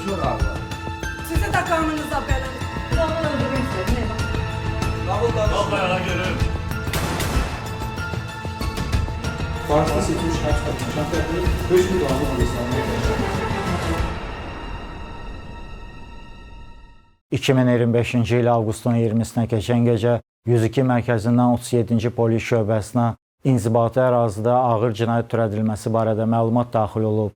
Konuşma galiba. Sizi de kanınıza benim. Babamı öldürmek istedim. Vallahi görürüm. Farsda seçilmiş kaç kadın? Şartlarda 5 bin dolarlık alırsan. 2025-ci il avqustun 20-sinə keçən gecə 102 mərkəzindən 37-ci polis şöbəsinə inzibati ərazidə ağır cinayət törədilməsi barədə məlumat daxil olub.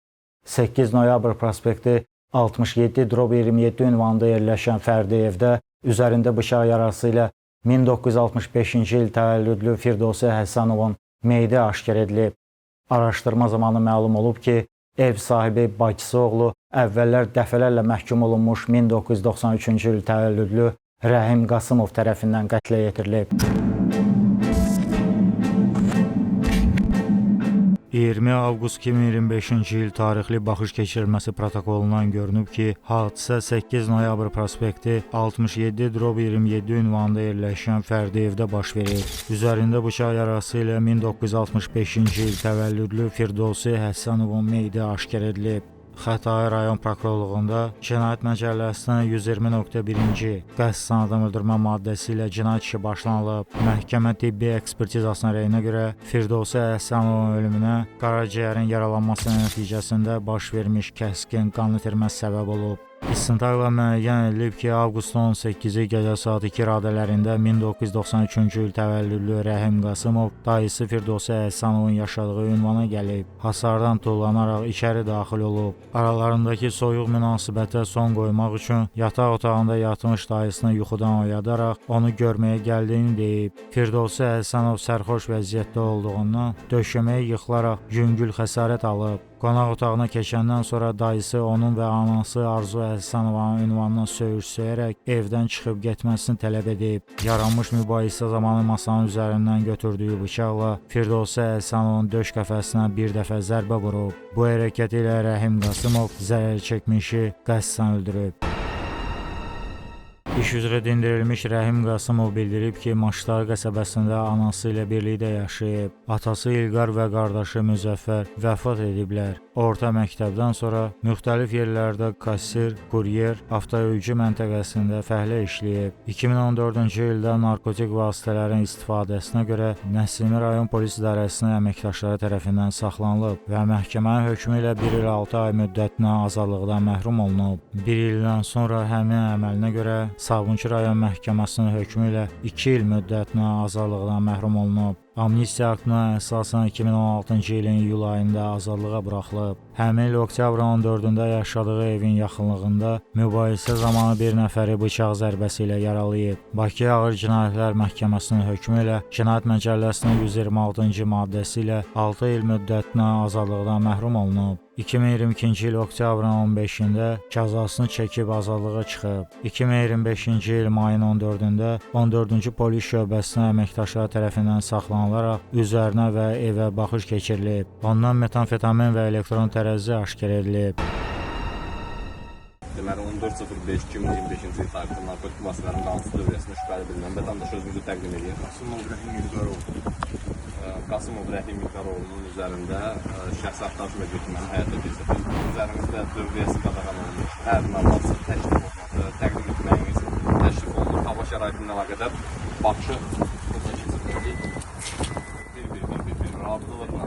8 noyabr prospekti 67/27 ünvanında yerləşən fərdi evdə üzərində bıçaq yarası ilə 1965-ci il təvəllüdlü Firdovsi Həsənovun meyidi aşkar edilib. Araşdırma zamanı məlum olub ki, ev sahibi bacısı oğlu əvvəllər dəfələrlə məhkum olunmuş 1993-cü il təvəllüdlü Rəhim Qasımov tərəfindən qətlə yetirilib. 20 avqust 2025-ci il tarixli baxış keçirilməsi protokolundan görünüb ki, hadisə 8 noyabr prospekti 67/27 ünvanında yerləşən fərdi evdə baş verir. Üzərində bıçaq yarası ilə 1965-ci il təvəllüdlü Firdovsi Həsənovun meyidi aşkar edilib. Xətai rayon prokurorluğunda Cinayət Məcəlləsinin 120.1-ci qəsd sanadan öldürmə maddəsi ilə cinayət işi başlanılıb. Məhkəmə tibbi ekspertizasına rəyinə görə Firdovsi Həsənovun ölümünə qaraciyərin yaralanması nəticəsində baş vermiş kəskin qan itirməsi səbəb olub. İstintaqla müəyyən edilib ki, avqustun 18-i gecə saat 2 radələrində 1993-cü il təvəllüdlü Rəhim Qasımov dayısı Firdovsi Həsənovun yaşadığı ünvana gəlib. Hasardan tullanaraq içəri daxil olub. Aralarındakı soyuq münasibətə son qoymaq üçün yataq otağında yatmış dayısını yuxudan oyadaraq onu görməyə gəldiyini deyib. Firdovsi Həsənov sərxoş vəziyyətdə olduğundan döşəməyə yıxılaraq yüngül xəsarət alıb. Qonaq otağına keçəndən sonra dayısı onun və anası Arzu Həsənovanın ünvanına söyüş-söyərək evdən çıxıb getməsini tələb edib. Yaranmış mübahisə zamanı masanın üzərindən götürdüyü bıçaqla Firdovsi Həsənovun döş qəfəsinə bir dəfə zərbə vurub. Bu hərəkəti ilə Rəhim Qasımov zərər çəkmişi qəsdən öldürüb. İş üzrə dindirilmiş Rəhim Qasımov bildirib ki, Maşlar qəsəbəsində anası ilə birlikdə yaşayıb. Atası İlqar və qardaşı Müzəffər vəfat ediblər. Orta məktəbdən sonra müxtəlif yerlərdə kassir, kuryer, avtoyolcu məntəqəsində fəhlə işləyib. 2014-cü ildə narkotik vasitələrin istifadəsinə görə Nəsimi rayon polis idarəsinin əməkdaşları tərəfindən saxlanılıb və məhkəmənin hökmü ilə 1 il 6 ay müddətinə azadlıqdan məhrum olunub. 1 ildən sonra həmin əməlinə görə Sabunçu rayon məhkəməsinin hökmü ilə 2 il müddətinə azadlıqdan məhrum olunub. Amnistiya aktına əsasən 2016-cı ilin iyul ayında azadlığa buraxılıb. Həmin il oktyabrın 14-də yaşadığı evin yaxınlığında mübahisə zamanı bir nəfəri bıçaq zərbəsi ilə yaralayıb. Bakı Ağır Cinayətlər Məhkəməsinin hökmü ilə Cinayət Məcəlləsinin 126-cı maddəsi ilə 6 il müddətinə azadlıqdan məhrum olunub. 2022-ci il oktyabrın 15-də cəzasını çəkib azadlığa çıxıb. 2025-ci il mayın 14-də 14-cü polis şöbəsinin əməkdaşları tərəfindən saxlanılaraq üzərinə və evə baxış keçirilib. Ondan metamfetamin və elektron tərəzi aşkar edilib. Deməli 14.05.2025-ci il tarixli narkotik vasitələrin qanunsuz dövriyyəsində şübhəli bilinən vətəndaş özünüzü təqdim edir. Qasımov Rəhim İlqaroğlu'nun üzərində şəxsi axtarış və götürməni həyata keçirir. Üzərimizdə dövriyyəsi qadağan olunmuş hər navazı təklif olunması, təqdim etməyiniz təşrif olunur. Hava şəraitinin əlaqədar baxışı burada keçirildik. Bir rabitalarla.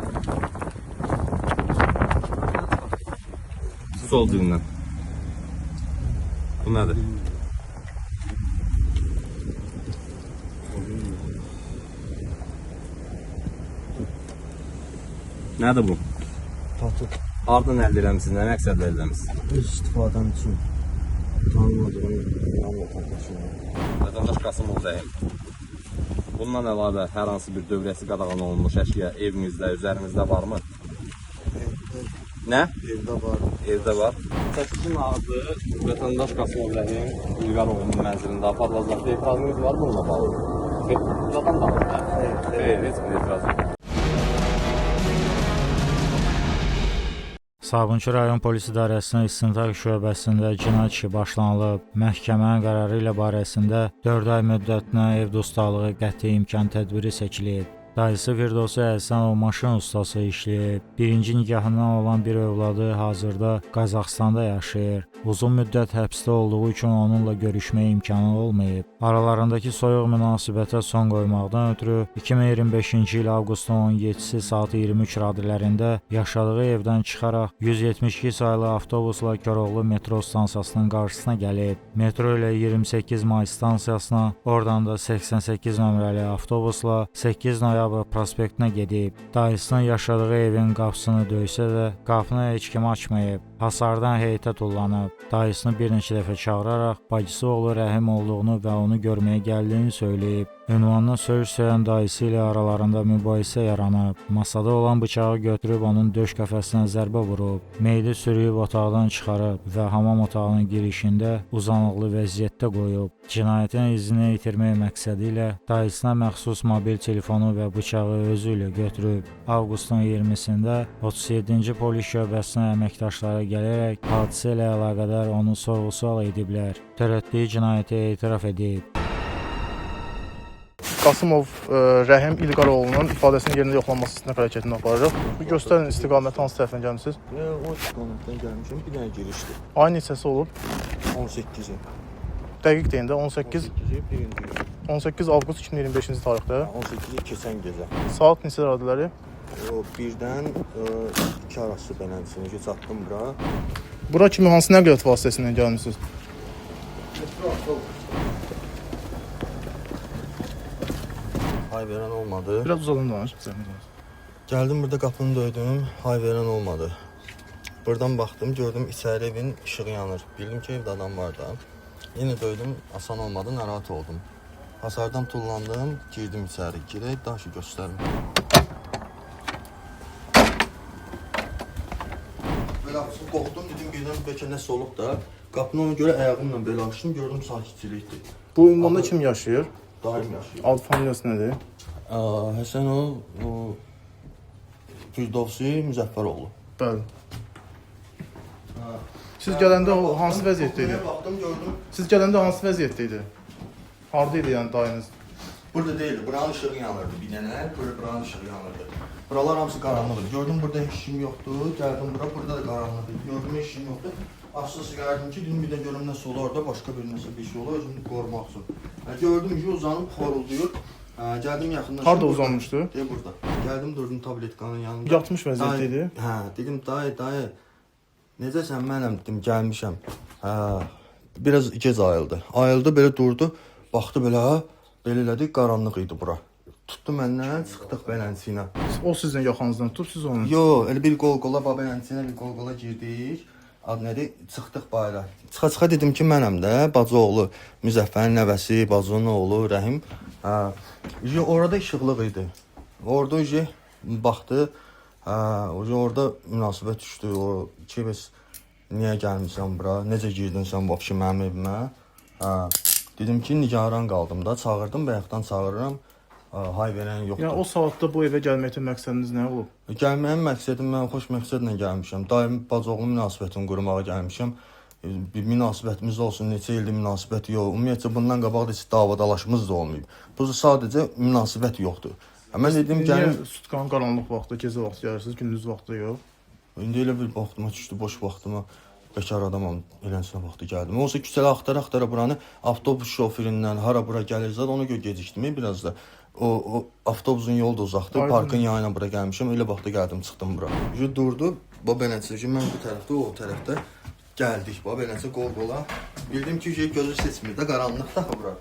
Sol dilindən. Bu nədir? Nədir bu? Patıq. Hardan əldə eləmişsiniz, nə məqsədlə əldə eləmişsiniz? Öz istifadəm üçün tanımadığım yanına tanışıyorum. Vətəndaş Qasımov Rəhim. Bundan əlavə hər hansı bir dövriyyəsi qadağan olunmuş əşya evinizdə, üzərinizdə varmı? Nə? Evdə var. Evdə var. Təklifin adı Vətəndaş Qasımov Rəhim İlqaroğlu'nun mənzilində aparılacaq. Etirazınız var bununla bağlı? Zaten da var. Xeyr, heç bir etiraz yox. Sabunçu rayon polis idarəsinin istintaq şöbəsində cinayət işi başlanılıb. Məhkəmənin qərarı ilə barəsində 4 ay müddətinə ev dustaqlığı qəti imkan tədbiri seçilib. Dayısı Firdovsi Əhsənov maşın ustası işləyib. Birinci nikahından olan bir övladı hazırda Qazaxstanda yaşayır. Uzun müddət həbsdə olduğu üçün onunla görüşməyə imkanı olmayıb. Aralarındakı soyuq münasibətə son qoymaqdan ötürü 2025-ci il avqustun 17-si saat 23 radələrində yaşadığı evdən çıxaraq 172 saylı avtobusla Koroğlu metro stansiyasının qarşısına gəlib. Metro ilə 28 may stansiyasına, oradan da 88 nömrəli avtobusla 8 noyabr prospektinə gedib. Dayısının yaşadığı evin qapısını döysə də qapını heç kim açmayıb. Hasardan heyətə tullanıb. Dayısını bir neçə dəfə çağıraraq bacısı oğlu Rəhim olduğunu və onu görməyə gəldiyini söyləyib. Ünvanına söyüş söyən dayısı ilə aralarında mübahisə yaranıb. Masada olan bıçağı götürüb onun döş qəfəsinə zərbə vurub. Meyidi sürüyüb otaqdan çıxarıb və hamam otağının girişində uzanıqlı vəziyyətdə qoyub. Cinayətin izini itirmək məqsədi ilə dayısına məxsus mobil telefonu və bıçağı özü ilə götürüb. Avqustun 20-sində 37-ci polis şöbəsinə əməkdaşları gələrək hadisə ilə əlaqədar onu sorğu-sual ediblər. Törətdiyi cinayəti etiraf edib. Qasımov Rəhim İlqaroğlu'nun ifadəsinin yerində yoxlanması istintaq hərəkətini aparırıq. Bu göstərin istiqamət hansı tərəfdən gəlmisiniz? O istiqamətdən gəlmişəm, bir dənə girişdi. Ay neçəsi olub? 18-i. Dəqiq deyin də 18 birinci. 18 avqust 2025-ci tarixdə. 18-i keçən gecə. Saat neçə radələri? O 1-dən 2 arası beləncə çatdım bura. Bura kimi hansı nəqliyyat vasitəsindən gəlmisiniz? Hay verən olmadı. Biraz uzadın danış. Gəldim burada qapını döydüm, hay verən olmadı. Buradan baxdım, gördüm içəri evin işığı yanır. Bildim ki evdə adam var da. Yenə döydüm, asan olmadı, narahat oldum. Hasardan tullandım, girdim içəri. Girək, daha ki göstərim. Belə açıb qorxdum, dedim birdən bəlkə nəsə olub da. Qapını ona görə ayağımla belə açdım, gördüm sakitçilikdir. Bu ünvanda kim yaşayır? Daim yaşayır. Ad familiyası nədir? Həsənov, Firdovsi Müzəffəroğlu. Bəli. Siz gələndə o hansı vəziyyətdə idi? Baxdım, gördüm. Siz gələndə hansı vəziyyətdə idi? Harda idi yəni dayınız? Burada değildi, buranın ışığı yanırdı bir dənə, buranın ışığı yanırdı. Buralar hamısı qaranlıqdır. Gördüm burada heç kim yoxdur, gəldim bura, burada da qaranlıqdır. Gördüm heç kim yoxdur. Açdı siqaretim ki, dedim bir də görüm nəsə olur orada, başqa bir nəsə bir şey olur, özümü qorumaq üçün. Gördüm ki, uzanıb xorulduyur. Gəldim yaxından. Harda uzanmışdı? Burada. Gəldim durdum tabletkanın yanında. Yatmış vəziyyətdə idi. Hə, dedim dayı, necəsən mənəm dedim, gəlmişəm. Hə, biraz gec ayıldı. Ayıldı, belə durdu, baxdı belə, belə elədi, qaranlıq idi bura. Tutdu məndən, çıxdıq belənçi ilə. O sizin yaxanızdan tutub, siz onu? Yox, elə bir qol-qola, belənçi ilə bir qol-qola girdik. Ad nədir? Çıxdıq bayra. Çıxa-çıxa dedim ki, mənəm də, bacı oğlu, Müzəffərin nəvəsi, bacının oğlu, Rəhim. Hə, orada işıqlıq idi. Orada baxdı, orada münasibət düşdü. O ki, bəs niyə gəlmişsən bura? Necə girdin sən bu afişi mənim evimə? Dedim ki, nigaran qaldım da, çağırdım, bayaqdan çağırıram. Hay verən yoxdur. Yəni o saatda bu evə gəlməkdə məqsədiniz nə olub? Gəlməyin məqsədim, mən xoş məqsədlə gəlmişəm. Daim bacı-oğlu münasibətini qurmağa gəlmişəm. Bir münasibətimiz olsun, neçə ildir münasibət yox. Ümumiyyətcə bundan qabaq da heç davadalaşımız da olmayıb. Bu sadəcə münasibət yoxdur. Mən dedim gəlim. Niyə sutkanın qaranlıq vaxtı, gecə vaxtı gəlirsiniz, gündüz vaxtı yox? İndi elə bir vaxtıma düşdü, boş vaxtıma. Bekar adamam, eləncə vaxtı gəldim. Olsa küçələ axtara-axtara buranı avtobus şoföründən hara bura gəlir zad, ona görə gecikdim biraz da. O avtobusun yolu da uzaqdır, parkın yanına bura gəlmişəm, elə vaxtda gəldim, çıxdım bura. Durdu, beləcə ki, mən bu tərəfdə, o tərəfdə gəldik, beləcə qol-qola. Bildim ki, gözü seçmir də, qaranlıqda bura.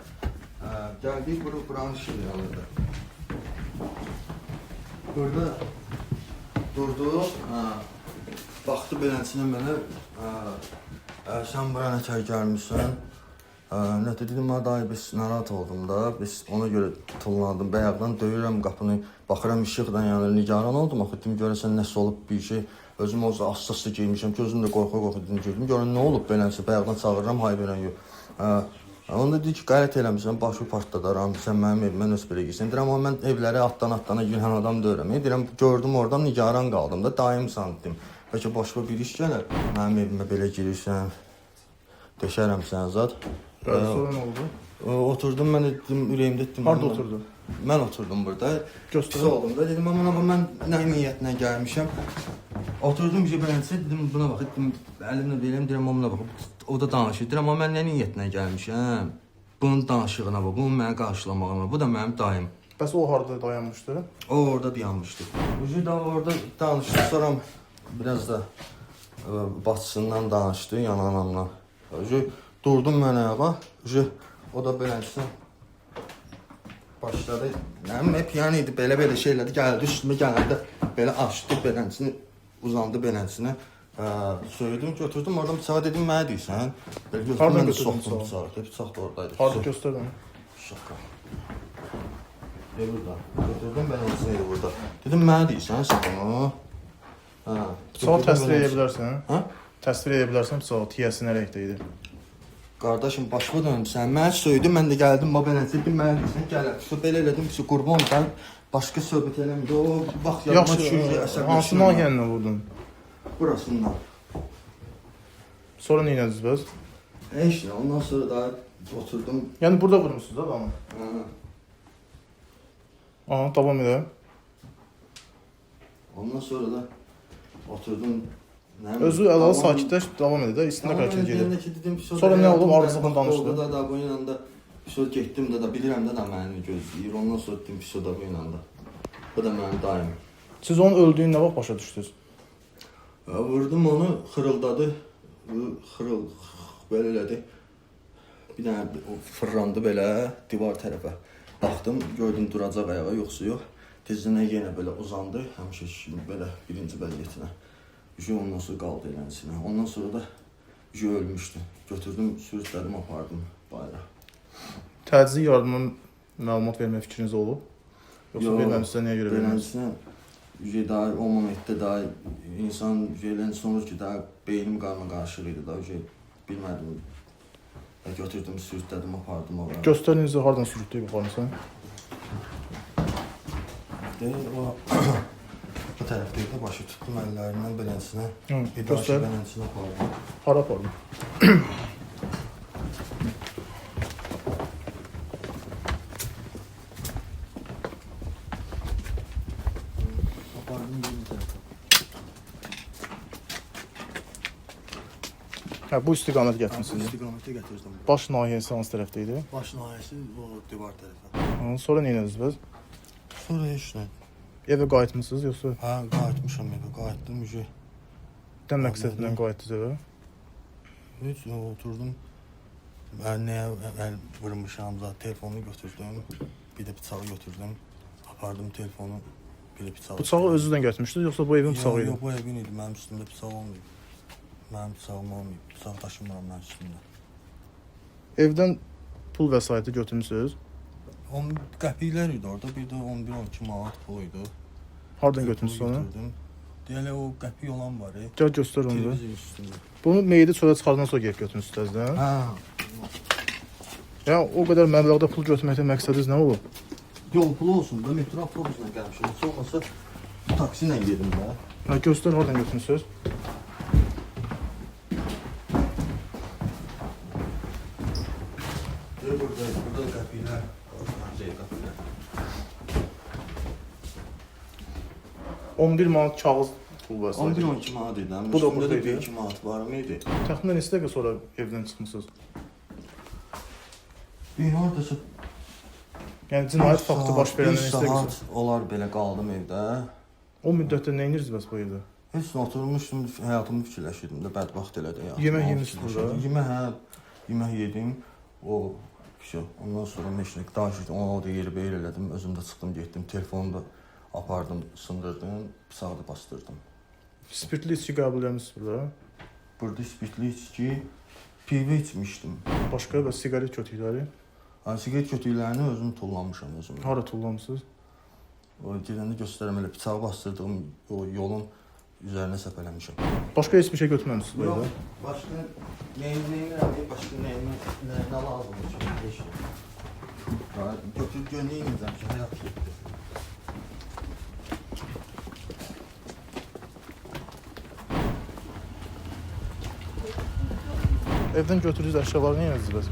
Gəldik, buranın işığı yanırdı. Burada durdu, baxdı belənçinə mənə, sən bura nətər gəlmişsən? Nətər dedim, dayı, biz narahat oldum da, biz ona görə tullandım, bəyaqdan döyürəm qapını, baxıram işıqdan yanır, nigaran oldum, axı dedim, görəsən nəsə olub bir şey, özüm olsa asası giymişəm, gözümdə qorxa-qorxa dedim, gördüm, görən nə olub belənsə, bəyaqdan çağırıram, hay verən yox. Onda deyir ki, qeyrət eləmişsən, başı partladıram, sən mənim evimə nəsə belə girsən. Deyirəm, amma mən evləri atdan-atdana gülən adam deyirəm. Deyirəm, gördüm oradan nigaran qaldım da, daimsan dedim. Bəlkə başqa bir iş gələr, mənim evimə belə girirsən, deşərəm sən zad. Sonra nə oldu? Oturdum, mən dedim, ürəyimdə etdim. Harda oturdu? Mən oturdum burada. Göstər. Pis oldum da, dedim, amma mən nə niyyətinə gəlmişəm. Oturdum, beləncə, dedim, buna bax, dedim, əlimlə beləm, deyirəm, ona bax, o da danışır. Deyirəm, amma mən nə niyyətinə gəlmişəm? Bunun danışığına bax, bunun mənə qarşılamağına, bu da mənim dayım. Bəs o harda dayanmışdı? O orada dayanmışdı. Ucu da orada danışdı, sonra biraz da bacısından danışdı, yananamla. Ucu durdum mən ayağa, ucu o da beləncə başladı. Nəmin hep yəni idi, belə şeylədi, gəldi üstümə gələndə belə açdı beləncəsini, uzandı beləncəsinə. Söyledim, götürdüm oradan bıçağı, dedim, mənə deyirsən. Belə götürdüm, mən də soxdum bıçağı. Bıçaq da oradaydı. Harda göstər onu? Şaka. Burada. Götürdüm, beləncəsini burada. Dedim, mənə deyirsən sən onu. Bıçağı təsvir edə bilərsən? Hə? Təsvir edə bilərsən bıçağı, tiyəsi nə rəngdə idi? Qardaşım, başıma dönmüsən. Mənə söydü, mən də gəldim, beləncə dedim, mənə deyirsən, gələ. Belə elədim, qurban, sən başqa söhbət eləməydi. O, bax, yadıma düşürücü əsəbləşmə. Hansı nahiyəndən vurdun? Burasından. Sonra nə ediniz bəs? Heç nə, ondan sonra da oturdum. Yəni burada vurmuşsunuz adamı? Hə. Aha, davam edək. Ondan sonra da oturdum. Özü əlalı sakitləş, davam edək də, istinə hərəkət gedir. Sonra nə olub, ardıcıqdan danışdı? Orada da bu ilə də pis getdim də bilirəm də məni gözləyir. Ondan sonra dedim pis da bu ilə də. Bu da mənim daim. Siz onun öldüyünü nə vaxt başa düşdünüz? Vurdum onu, xırıldadı. Belə elədi. Bir dənə fırlandı belə divar tərəfə. Baxdım, gördüm duracaq ayağa, yoxsa yox. Tezdən yenə belə uzandı, həmişə kimi belə birinci vəziyyətinə. Ondan sonra qaldı eləsinə. Ondan sonra da ölmüşdü. Götürdüm, sürütlədim, apardım bayra. Təcili yardıma məlumat vermək fikriniz olub? Yoxsa verməmişsə nəyə görə verməmişsiniz? Beləsinə, daha o momentdə daha insan eləndən sonra ki, daha beynim qarma qarışıq idi. Daha bilmədim. Götürdüm, sürütlədim, apardım oraya. Göstərinizi hardan sürütdüyü baxarmısan? Bu tərəfdəydi, başı tutdum əllərindən beləsinə. Göstər. Beləsinə apardım. Hara apardım? Apardım birinci tərəfə. Hə, bu istiqamət Bu gətirmisiniz. istiqamətə gətirdim. Baş nahiyəsi hansı tərəfdə idi? Baş nahiyəsi o divar tərəfə. Sonra nə ediniz bəs? Sonra heç nə. Evə qayıtmısınız yoxsa Hə, qayıtmışam evə, qayıtdım. nə məqsədlə qayıtdınız evə? Heç oturdum. Mən nəyə əl vurmuşam, telefonu götürdüm. Bir də bıçağı götürdüm. Apardım telefonu, bir də bıçağı. Bıçağı özünüzdən gətirmişdiniz yoxsa bu evin bıçağı idi? Yox, bu evin idi. Mənim üstümdə bıçaq olmayıb. Mənim bıçağım olmayıb. Bıçaq daşımıram mənim üstümdə. Evdən pul vəsaiti götürmüsünüz? 10 qəpiklər idi orada, bir də 11-12 manat pul idi. Hardan götürmüsünüz onu? Deyilə o qəpik olan var. Gəl göstər onu. Televizor üstündə. Bunu meyidi çölə çıxardan sonra gəlib götürmüsünüz təzədən? Hə. Yəni o qədər məbləğdə pul götürməkdə məqsədiniz nə olub? Yol pulu olsun da metro avtobusla gəlmişəm. Heç olmasa taksi ilə gedim də. Hə, göstər hardan götürmüsünüz? Burada qəpiklər. 11 manat kağız pul vəsaiti. 11-12 manat idi. Bu da Üstümdə burada də idi. 1-2 manat varım idi. Təxminən neçə dəqiqə sonra evdən çıxmısınız? Bir hardasa Yəni cinayət faktı baş verəndən neçə dəqiqə sonra? saat olar belə qaldım evdə. O müddətdə nə edirsiniz bəs bu evdə? Heç nə oturmuşdum, həyatımı fikirləşirdim də, bədbəxt elədi ya. Yemək yemisiniz burada? Yemək yedim. O ondan sonra meşlik daşıdım, o da yeri beyir elədim, özüm də çıxdım, getdim, telefonu da apardım, sındırdım, bıçağı da bastırdım. Spirtli içki qəbul eləmisiniz burada? Burada spirtli içki, pivə içmişdim. Başqa və siqaret kötükləri? Siqaret kötüklərini özüm tullanmışam özümdə. Hara tullamısınız? O gedəndə göstərəm elə bıçağı bastırdığım o yolun üzərinə səpələmişəm. Başqa heç bir şey götürməmisiniz bu evdə? Başqa nəyinə, başqa nəyinə lazım heç nə. Götürüb göndəyməyəcəm ki, həyat getdi. Evdən götürdüyünüz əşyaları nə edirsiniz bəs?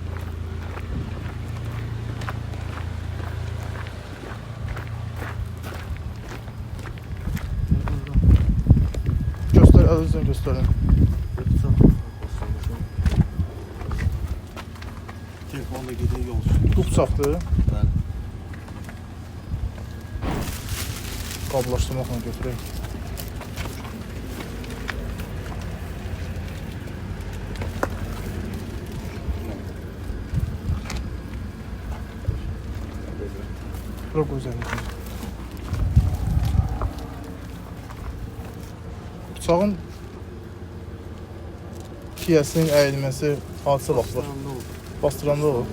özünüzdən göstərin. Telefonda gedir yol sürür. Duxçaqdır. Bəli. Qablaşdırmaqla götürək. Bura gözəl. Bıçağın tiyəsinin əyilməsi hadisə vaxtı bastıranda olur.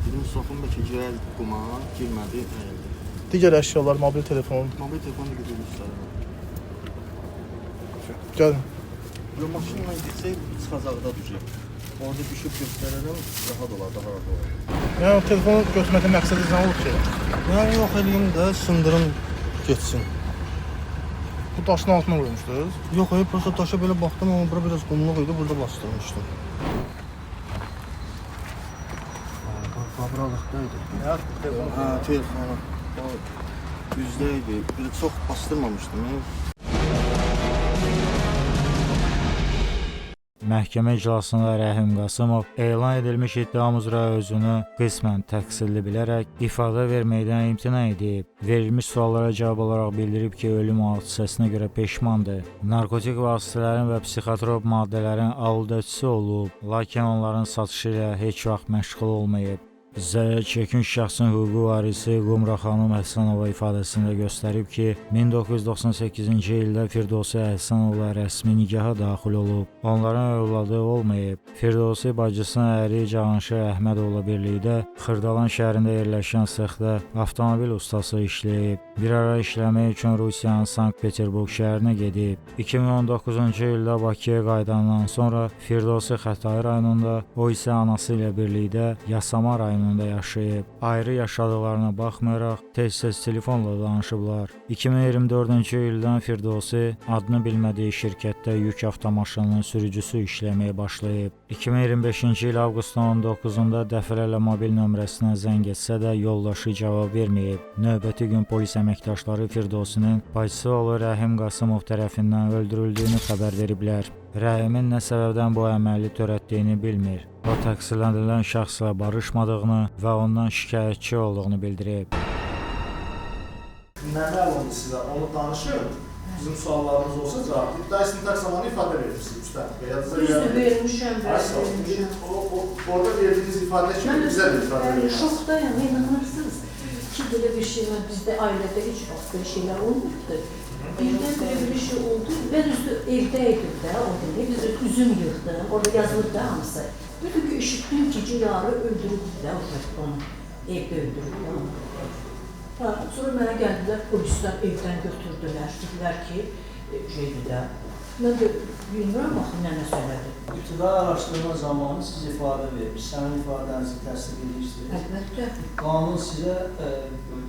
Dedim soxum da ki, girər quma, girmədi, əyildi. Digər əşyalar, mobil telefon. Mobil telefonu da gedir üstələ. Gəlin. Yo, maşınla getsək, çıxacaqda düşür. Orada düşüb göstərərəm, rahat olar, daha rahat olar. Yəni telefonu götürməkdə məqsədi nə olur ki? Yəni yox eləyim də, sındırım getsin. Bu daşın altına qoymuşdunuz. Yox, prosta daşa belə baxdım, amma bura biraz qumluq idi, burada bastırmışdım. Qabralıqdaydı. Hə, telefonu. O yüzdə idi. Belə çox bastırmamışdım. Məhkəmə iclasında Rəhim Qasımov elan edilmiş iddiam üzrə özünü qismən təqsirli bilərək ifadə verməkdən imtina edib. Verilmiş suallara cavab olaraq bildirib ki, ölüm hadisəsinə görə peşmandır. Narkotik vasitələrin və psixotrop maddələrin aludəçisi olub, lakin onların satışı ilə heç vaxt məşğul olmayıb. Zərər çəkmiş şəxsin hüquqi varisi Qumra xanım Əhsənova ifadəsində göstərib ki, 1998-ci ildə Firdovsi Əhsənovla rəsmi nikaha daxil olub. Onların övladı olmayıb. Firdovsi bacısının əri Cahanşir Əhmədovla birlikdə Xırdalan şəhərində yerləşən sexdə avtomobil ustası işləyib. Bir ara işləmək üçün Rusiyanın Sankt-Peterburg şəhərinə gedib. 2019-cu ildə Bakıya qayıdandan sonra Firdovsi Xətai rayonunda, o isə anası ilə birlikdə Yasama rayonunda yaşayıb. Ayrı yaşadıqlarına baxmayaraq tez-tez telefonla danışıblar. 2024-cü ildən Firdovsi adını bilmədiyi şirkətdə yük avtomaşınının sürücüsü işləməyə başlayıb. 2025-ci il avqustun 19-da dəfələrlə mobil nömrəsinə zəng etsə də yoldaşı cavab verməyib. Növbəti gün polis əməkdaşları Firdovsinin bacısı oğlu Rəhim Qasımov tərəfindən öldürüldüyünü xəbər veriblər. Rəhimin nə səbəbdən bu əməli törətdiyini bilmir. O təqsirləndirilən şəxslə barışmadığını və ondan şikayətçi olduğunu bildirib. Nə məlumdur sizə? Onu danışın. Bizim suallarımız olsa cavab. İddia istintaq zamanı ifadə verirsiniz üstəlik. Düzdür, vermişəm, vermişəm. Orada verdiyiniz ifadə kimi bizə bir ifadə verirsiniz. Şokdayım, inanırsınız ki, belə bir şey var. Bizdə ailədə heç vaxt belə şeylər olmuşdur. Birdən belə bir şey oldu. Mən evdəydim də, o demək, biz üzüm yığdım. Orada yazılıb da hamısı. Bir gün eşitdim ki, Ciları öldürüldü də, onu evdə öldürüldü. Sonra mənə gəldilər, polislər evdən götürdülər. Dedilər ki, şeydir də. Mən də bilmirəm, baxın, nənə söylədi. İbtidai araşdırma zamanı siz ifadə vermiş, sənin ifadənizi təsdiq edirsiniz. Əlbəttə. Qanun sizə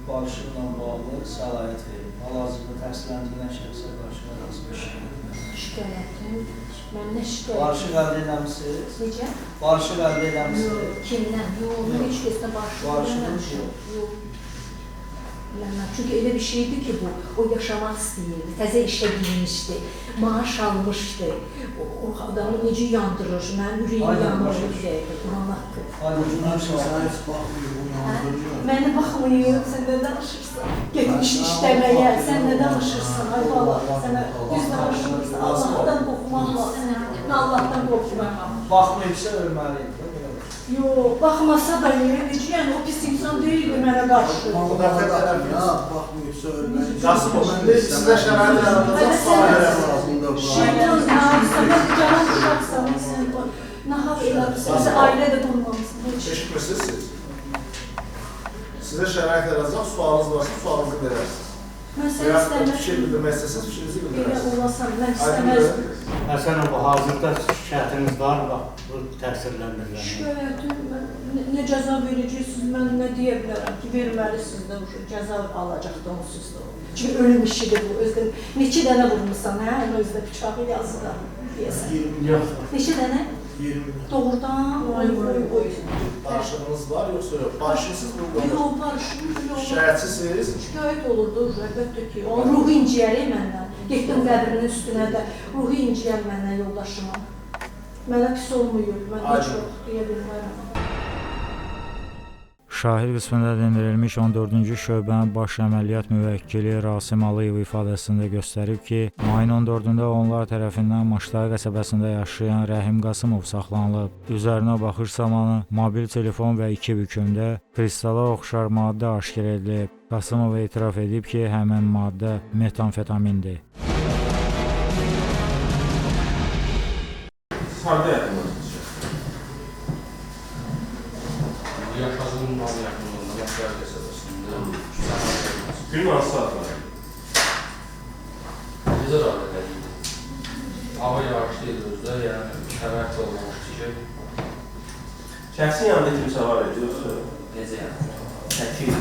barışıqla bağlı səlahiyyət verir. Hal-hazırda təqsirləndirilən şəxsə qarşı hansı bir Şikayətim, mən nə şikayətim? Barışıq əldə eləmişsiniz? Necə? Barışıq əldə eləmişsiniz? Yox, kimdən? Yox, heç kəsdə barışıq eləməmişim. Yox. Çünki elə bir şeydir ki bu, o yaşamaq istəyirdi, təzə işə girmişdi, maaş almışdı, o adamı necə yandırır, mənim ürəyim yanırdı deyildi, Quran haqqı. Məni baxmıyor, sən nə danışırsan? Getmiş işləməyə, sən nə danışırsan? Ay bala, sənə düz danışırsan, Allahdan qorxmaq lazım, Allahdan qorxmaq. Baxmayıbsa ölməliydi. Yox, baxmasa da necə, yəni o pis insan deyildi mənə qarşı. Baxmıyorsa ölməli. Qasımov, sizə şərait yaradacaq suallar Şeytan, sən canan uşaqsan, sən nahaq eləmişsən, sən ailə də qurmamışsın. Eşitmirsiniz siz. Sizə şərait yaradacaq sualınız varsa sualınızı verərsiniz. Mən sən Fikir istəməzdim. bildirmək istəsiniz, fikrinizi Belə bildirərsiniz. olasan, mən istəməzdim. Həsənov, hazırda şikayətiniz var mı? Bu təqsirləndirilən. Şikayətim, nə cəza verəcəksiniz, mən nə deyə bilərəm ki, verməlisiniz də, cəza alacaqdı onsuz da. Çünki ölüm işidir bu, özdə neçə dənə vurmuşsan, hə? Özdə bıçağı yazıda deyəsən. Yox. Neçə dənə? 20 Doğrudan oy. danışığınız var yoksa yok? Barışınsınız mı? Yox, barışım, yox. Şikayətçisiniz? Şikayət olurdu, əlbəttə ki. O ruhu inciyər məndən. Getdim qəbrinin üstünə də ruhu inciyər məndən yoldaşıma. Mənə pis olmuyor, mən heç yox deyə bilmərəm. Şahid qismində dindirilmiş 14-cü şöbənin baş əməliyyat müvəkkili Rasim Aliyev ifadəsində göstərib ki, mayın 14-də onlar tərəfindən Maştay qəsəbəsində yaşayan Rəhim Qasımov saxlanılıb. Üzərinə baxış zamanı mobil telefon və 2 bükümdə kristala oxşar maddə aşkar edilib. Qasımov etiraf edib ki, həmin maddə metamfetamindir. Harda yaxınlaşdınız? Yaşadığım mal yaxınlığında, Maştay qəsəbəsində. Günün hansı saatları? Gecə radədə idi. Hava yağışlı idi özdə, yəni şərait olmamışdı ki. Şəxsin yanında kimsə var idi, yoxsa? Necə yəni? Tək idi.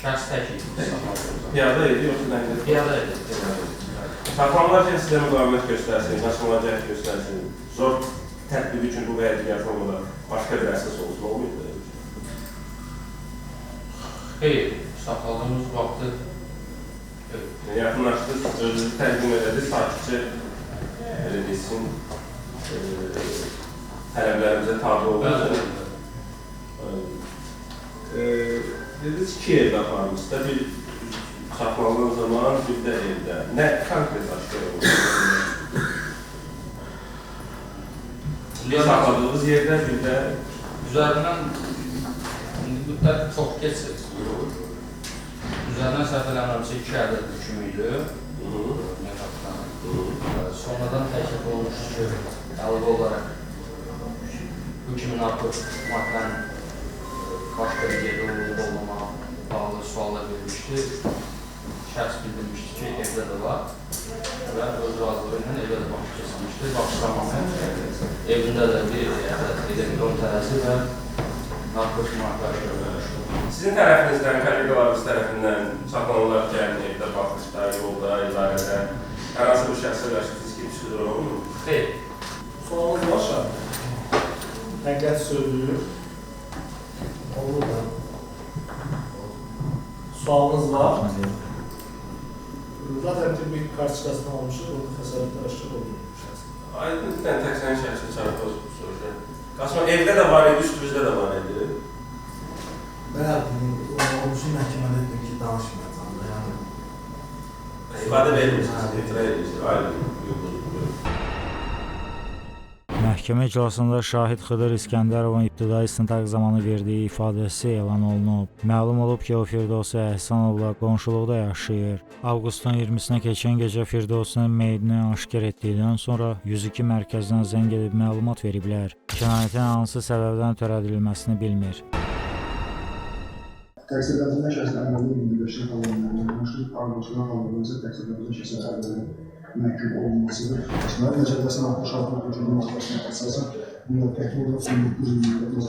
Şəxs tək idi. Piyada idi, yoxsa nədir? Piyada idi. Saxlanılarkən sizə müqavimət göstərsin, qaçmağa cəhət göstərsin, zor tətbiq üçün bu və ya digər formada başqa bir əsas olsun, olmayıb da? Xeyr, saxladığımız vaxtı yaxınlaşdınız, özünüzü təqdim edədi, sakitcə elə desin, tələblərimizə tabi olunca. Dediniz ki, evdə aparmışsınız da bir saxlandığın zaman bir də evdə. Nə konkret aşkar olunur? Bir saxladığınız yerdə bir də üzərindən müddət çox keçir. Üzərindən səhv eləmirəmsə 2 ədəd hüküm idi. Sonradan təklif olmuşdu ki, əlavə olaraq hökmün artıq maddənin başqa bir yerdə olmağa bağlı suallar verilmişdi. Şəxs bildirmişdi ki, evdə də var və öz razılığı ilə evdə də baxış kesilmişdi. Baxışlamanın evində də bir elektron tərəzi və narkotik markaj görülmüşdü. sizin tərəfinizdən, kollegalarınız tərəfindən saxlanılarkən evdə, baxışda, yolda, idarədə hər hansı bir şəxsə qarşı ki, psixoloq olmur mu? Xeyr. Sualınız var şahid. Həqiqət söylüyor. Olur da. Sualınız var. Zaten tibbi karşılaşma olmuşdur, orada xəsarətlər aşkar olunur. Aydın bir dənə tək sənin şəxsi çarpı soruşur. Qasma, evdə də var idi, üstümüzdə də var idi. Mən olmuşum məhkəmədə dedim ki, danışmayacağım da, yəni. İfadə vermişsiniz, etiraz edirsiniz. Aydın, yoxdur. Məhkəmə iclasında şahid Xıdır İskəndərovun ibtidai istintaq zamanı verdiyi ifadəsi elan olunub. Məlum olub ki, o Firdovsi Əhsanovla qonşuluqda yaşayır. Avqustun 20-sinə keçən gecə Firdovsinin meyidini aşkar etdikdən sonra 102 mərkəzdən zəng edib məlumat veriblər. Cinayətin hansı səbəbdən törədilməsini bilmir. Təqsirləndirilən şəxslərin əməli birləşən hallarından yanaşıb ardıcılan hallarımızda təqsirləndirilən şəxslərin əməli məhkum olunmasıdır. İsmail Məcəlləsinin 66. maddəsinə əsasən bunlar təhkim olaraq 1929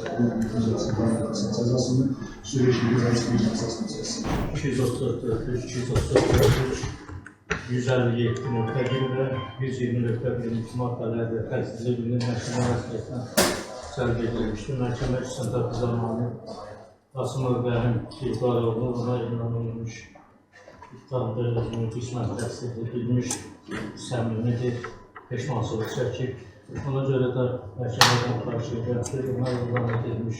cəzasını sürəçli cəzasının əsasını çəksin. 234, 157.1 və 120.1 maddələrdə təqsirli bilinən məhkəmə vəsaiyyətindən sərb edilmişdir. Məhkəmə istintaq zamanı Qasımov Rəhim İlqaroğlu ona inanılmış iddiadır, özünün qismət təqsir edilmiş, səmimidir, peşmansılıq çəkib. Ona görə də məhkəmədən qarşılayacaqdır, ona ilan edilmiş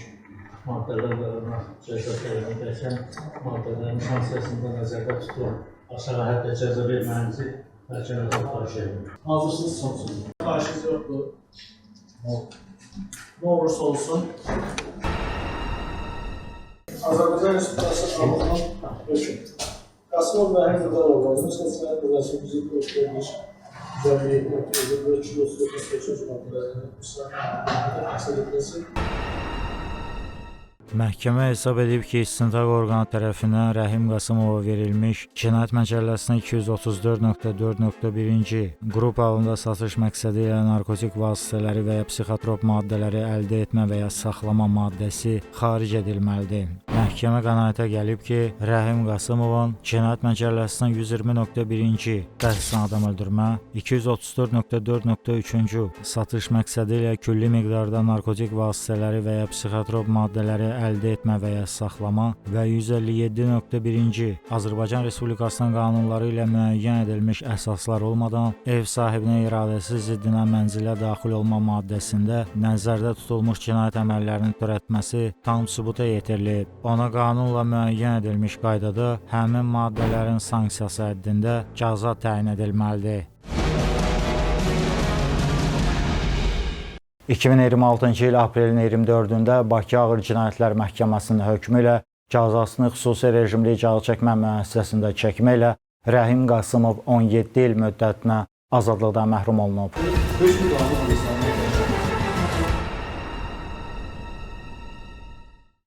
maddələr və ona cəza təyin edərkən maddələrin sanksiyasında nəzərdə tutulur. Aşağı həddə cəza verməyinizi məhkəmədən qarşılayır. Hazırsınız son sözü. Qarşınız yoxdur. Ne olursa olsun. Azərbaycan Respublikası Qanununun hökmü. Qasımov Rəhim İlqaroğlu Cinayət Məcəlləsinin 145 157 kilosu 35 maddələrindən təqsir edilməsi. Məhkəmə hesab edib ki, istintaq orqanı tərəfindən Rəhim Qasımova verilmiş Cinayət Məcəlləsinin 234.4.1-ci qrup halında satış məqsədi ilə narkotik vasitələri və ya psixotrop maddələri əldə etmə və ya saxlama maddəsi xaric edilməlidir. Məhkəmə qənaətə gəlib ki, Rəhim Qasımovun Cinayət Məcəlləsinin 120.1-ci qəsdən adam öldürmə, 234.4.3-cü satış məqsədi ilə külli miqdarda narkotik vasitələri və ya psixotrop maddələri əldə etmə və ya saxlama və 157.1-ci Azərbaycan Respublikasının qanunları ilə müəyyən edilmiş əsaslar olmadan ev sahibinin iradəsi ziddinə mənzilə daxil olma maddəsində nəzərdə tutulmuş cinayət əməllərinin törətməsi tam sübuta yetirilib. Ona qanunla müəyyən edilmiş qaydada həmin maddələrin sanksiyası həddində cəza təyin edilməlidir. 2026-cı il aprelin 24-də Bakı Ağır Cinayətlər Məhkəməsinin hökmü ilə cəzasını xüsusi rejimli cəza çəkmə müəssisəsində çəkməklə Rəhim Qasımov 17 il müddətinə azadlıqdan məhrum olunub. Hökmü qanun